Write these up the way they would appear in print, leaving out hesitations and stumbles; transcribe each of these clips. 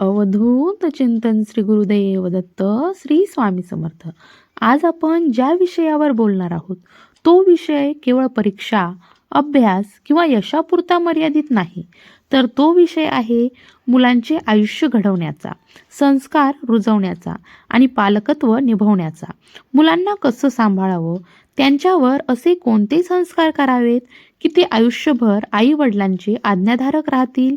अवधूत चिंतन श्री गुरुदेव दत्त श्री स्वामी समर्थ. आज आपण ज्या विषयावर बोलणार आहोत तो विषय केवळ परीक्षा, अभ्यास किंवा यशापुरता मर्यादित नाही, तर तो विषय आहे मुलांचे आयुष्य घडवण्याचा, संस्कार रुजवण्याचा आणि पालकत्व निभवण्याचा. मुलांना कसं सांभाळावं, त्यांच्यावर असे कोणते संस्कार करावेत की ते आयुष्यभर आई वडिलांचे आज्ञाधारक राहतील,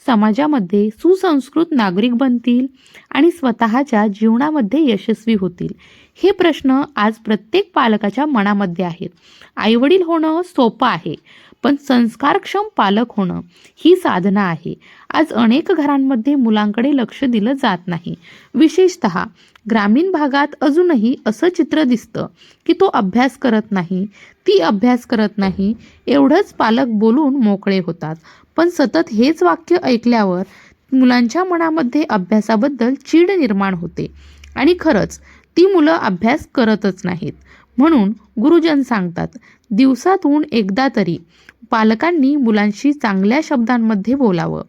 समाजामध्ये सुसंस्कृत नागरिक बनतील आणि स्वतःच्या जीवनामध्ये यशस्वी होतील. हे प्रश्न आज प्रत्येक पालकाच्या मनामध्ये आहेत. आईवडील होणं सोपं आहे, पण संस्कारक्षम पालक होणं ही साधना आहे. आज अनेक घरांमध्ये मुलांकडे लक्ष दिलं जात नाही. विशेषतः ग्रामीण भागात अजूनही असं चित्र दिसतं की तो अभ्यास करत नाही, ती अभ्यास करत नाही, एवढंच पालक बोलून मोकळे होतात. पण सतत हेच वाक्य ऐकल्यावर मुलांच्या मनामध्ये अभ्यासाबद्दल चीड निर्माण होते आणि खरंच ती मुलं अभ्यास करतच नाहीत. म्हणून गुरुजन सांगतात, दिवसातून एकदा तरी पालकांनी मुलांशी चांगल्या शब्दांमध्ये बोलावं,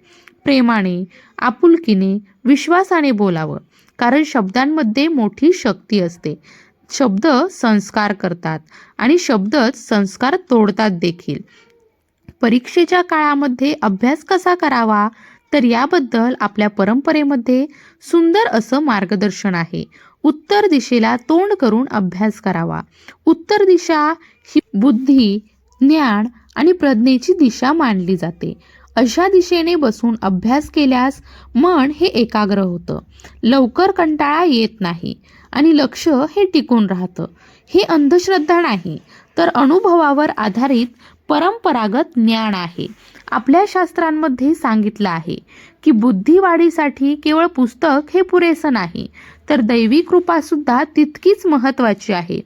प्रेमाने, आपुलकीने, विश्वासाने बोलावं. कारण शब्दांमध्ये मोठी शक्ती असते. शब्द संस्कार करतात आणि शब्दच संस्कार तोडतात देखील. परीक्षेच्या काळामध्ये अभ्यास कसा करावा, तर याबद्दल आपल्या परंपरेमध्ये सुंदर असं मार्गदर्शन आहे. उत्तर दिशेला तोंड करून अभ्यास करावा. उत्तर दिशा ही बुद्धी, ज्ञान आणि प्रज्ञेची दिशा मानली जाते. अशा दिशेने बसून अभ्यास केल्यास मन हे एकाग्र होतं, लवकर कंटाळा येत नाही आणि लक्ष हे टिकून राहतं. हे अंधश्रद्धा नाही, तर अनुभवावर आधारित परंपरागत ज्ञान आहे. आपल्या शास्त्रांमध्ये सांगितलं आहे की बुद्धिवाढीसाठी केवळ पुस्तक हे पुरेसं नाही, तर दैवी कृपा सुद्धा तितकीच महत्त्वाची आहे.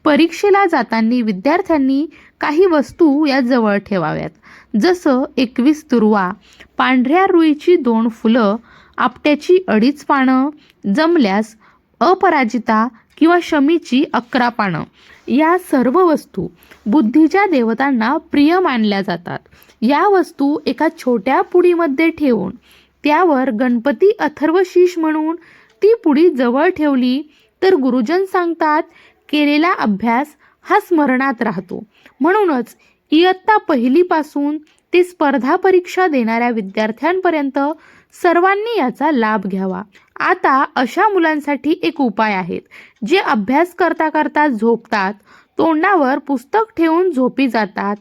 परीक्षेला जाताना विद्यार्थ्यांनी काही वस्तू या जवळ ठेवाव्यात, जसं 21 दुर्वा, पांढऱ्या रुईची 2 फुलं, आपट्याची 2.5 पानं, जमल्यास अपराजिता किंवा शमीची 11 पानं. या सर्व वस्तू बुद्धीच्या देवतांना प्रिय मानल्या जातात. या वस्तू एका छोट्या पुडीमध्ये ठेवून त्यावर गणपती अथर्वशीष म्हणून ती पुडी जवळ ठेवली तर गुरुजन सांगतात, केलेला अभ्यास हा स्मरणात राहतो. म्हणूनच इयत्ता 1ली पासून ते स्पर्धा परीक्षा देणाऱ्या विद्यार्थ्यांपर्यंत सर्वांनी याचा लाभ घ्यावा. आता अशा मुलांसाठी एक उपाय आहेत, जे अभ्यास करता करता झोपतात, तोंडावर पुस्तक ठेवून झोपी जातात,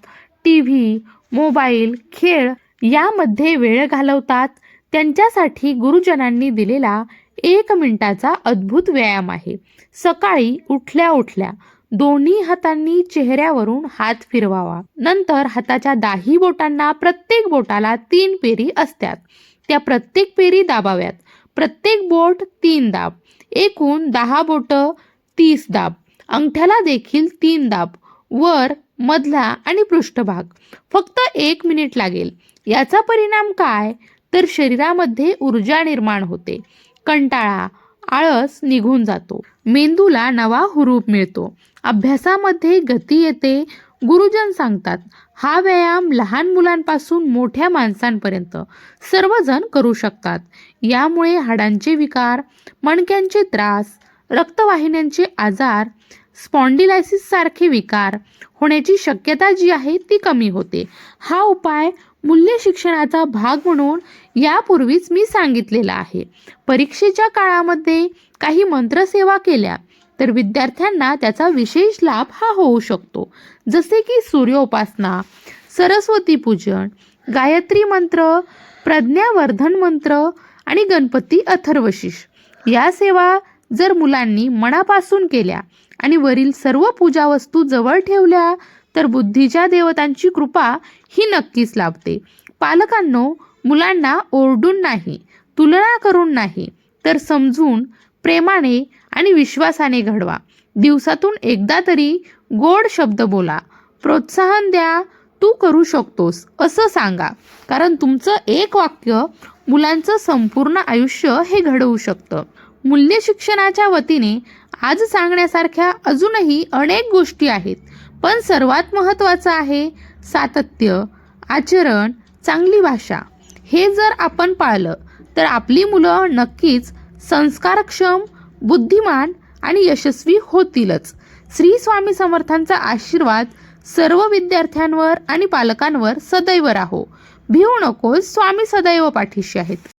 टीव्ही, मोबाईल, खेळ यामध्ये वेळ घालवतात. त्यांच्यासाठी गुरुजनांनी दिलेला 1 मिनिटाचा अद्भुत व्यायाम आहे. सकाळी उठल्या उठल्या दोन्ही हातांनी चेहऱ्यावरून हात फिरवावा. नंतर हाताच्या 10 बोटांना प्रत्येक बोटाला 3 पेरी असतात, त्या प्रत्येक पेरी दाबाव्यात. प्रत्येक बोट 3 दाब, एकूण 10 बोटं 30 दाब. अंगठ्याला देखील 3 दाब, वर, मधला आणि पृष्ठभाग. फक्त 1 मिनिट लागेल. याचा परिणाम काय, तर शरीरामध्ये ऊर्जा निर्माण होते, कंटाळा, आळस निघून जातो, मेंदूला नवा हुरूप मिळतो, अभ्यासामध्ये गती येते. गुरुजन सांगतात, हा व्यायाम लहान मुलांपासून मोठ्या माणसांपर्यंत सर्वजण करू शकतात. यामुळे हाडांचे विकार, मणक्यांचे त्रास, रक्तवाहिन्यांचे आजार, स्पॉन्डिलायसिस सारखे विकार होण्याची शक्यता जी आहे ती कमी होते. हा उपाय मूल्य शिक्षणाचा भाग म्हणून यापूर्वीच मी सांगितलेला आहे. परीक्षेच्या काळामध्ये काही मंत्रसेवा केल्या तर विद्यार्थ्यांना त्याचा विशेष लाभ हा होऊ शकतो. जसे की सूर्योपासना, सरस्वती पूजन, गायत्री मंत्र, प्रज्ञावर्धन मंत्र आणि गणपती अथर्वशीष. या सेवा जर मुलांनी मनापासून केल्या आणि वरील सर्व पूजा वस्तू जवळ ठेवल्या तर बुद्धीच्या देवतांची कृपा ही नक्कीच लाभते. पालकांनो, मुलांना ओरडून नाही, तुलना करून नाही, तर समजून, प्रेमाने आणि विश्वासाने घडवा. दिवसातून एकदा तरी गोड शब्द बोला, प्रोत्साहन द्या, तू करू शकतोस असं सांगा. कारण तुमचं एक वाक्य मुलांचं संपूर्ण आयुष्य हे घडवू शकतं. मूल्य शिक्षणाच्या वतीने आज सांगण्यासारख्या अजूनही अनेक गोष्टी आहेत, पण सर्वात महत्त्वाचं आहे सातत्य, आचरण, चांगली भाषा. हे जर आपण पाळलं तर आपली मुलं नक्कीच संस्कारक्षम, बुद्धिमान आणि यशस्वी होतीलच. श्री स्वामी समर्थांचा आशीर्वाद सर्व विद्यार्थ्यांवर आणि पालकांवर सदैव राहो. भिवू नकोस, स्वामी सदैव पाठीशी आहेत.